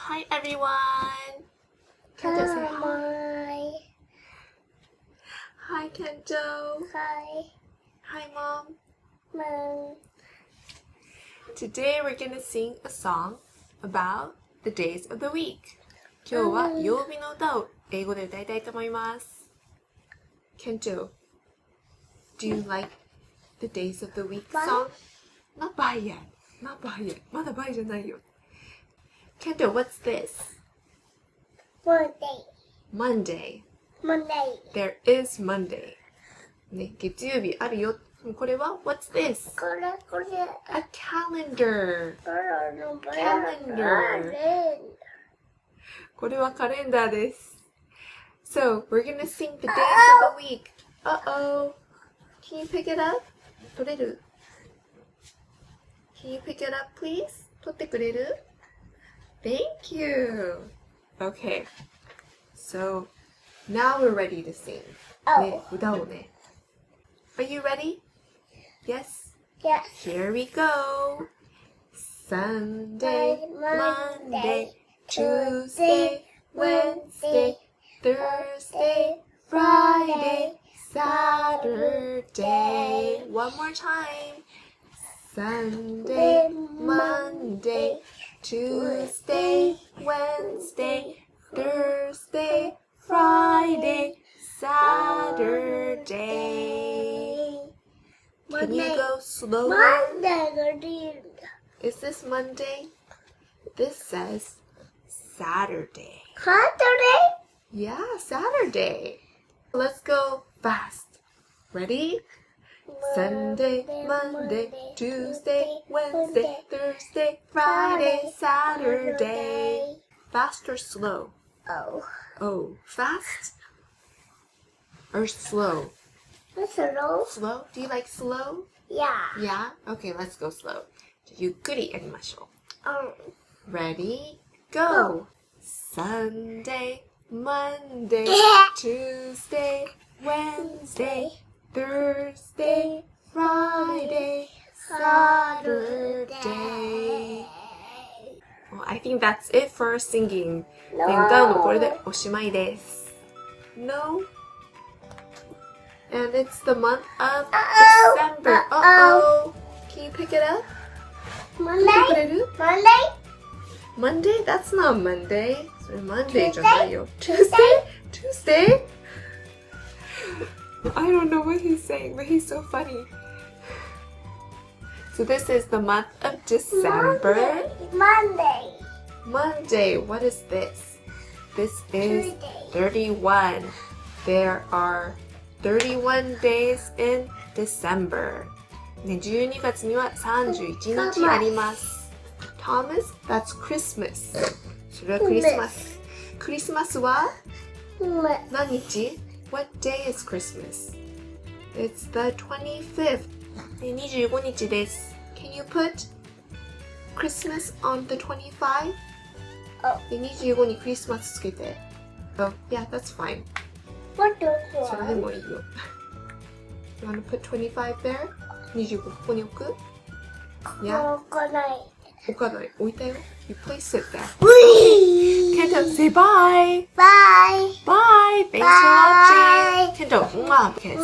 Hi everyone! Kento, say hi. Hi Kento. Hi. Hi Mom. Mom. Today we're gonna sing a song about the days of the week. 今日は曜日の歌を英語で歌いたいと思います。Kento, do you like the days of the week song? Not bye yet. Not bye yet. まだbyeじゃないよ。Kento, what's this? Monday. Monday. There is Monday. ね、月曜日あるよ。これは What's this? A calendar. Calendar. これはカレンダーです。So, we're gonna sing the days of the week. Uh-oh. Can you pick it up? 取れる? Can you pick it up, please? 取ってくれる? Thank you. Okay. So, now we're ready to sing. ね、歌をね。Are you ready? Yes? Yes. Here we go. Sunday, Monday, Tuesday, Wednesday, Thursday, Friday, Saturday. One more time. Sunday, Monday, Tuesday, Wednesday, Thursday, Friday, Saturday. Can you go slower? Monday. Is this Monday? This says Saturday. Saturday? Yeah, Saturday. Let's go fast. Ready? Sunday, Monday, Tuesday, Wednesday, Thursday, Friday, Saturday. Fast or slow? Oh, fast or slow? Slow? Slow? Do you like slow? Yeah. Yeah? Okay, let's go slow. ゆっくりやりましょう。Ready? Go! Sunday, Monday, Tuesday, Wednesday, Thursday, Friday, Saturday. Well, I think that's it for singing. 歌うのこれでおしまいです。No? And it's the month of December. Uh-oh. Can you pick it up? Monday? Monday? That's not Monday. それ Monday じゃないよ。Tuesday? I don't know what he's saying, but he's so funny. So this is the month of December. Monday. What is this? This is 31. There are 31 days in December. ね、12月には31日あります。Thomas, that's Christmas. それはクリスマス。クリスマスは何日? What day is Christmas? It's the 25th. 25日です。Can you put Christmas on the 25? で25にクリスマスつけて。Oh, yeah, that's fine. それでもいいよ。You want to put 25 there? 25ここに置く? Yeah? 置かない。置いたよ。You place it there. Kento, say bye! Bye! Bye! Thanks for watching! Kento, mwah, kiss.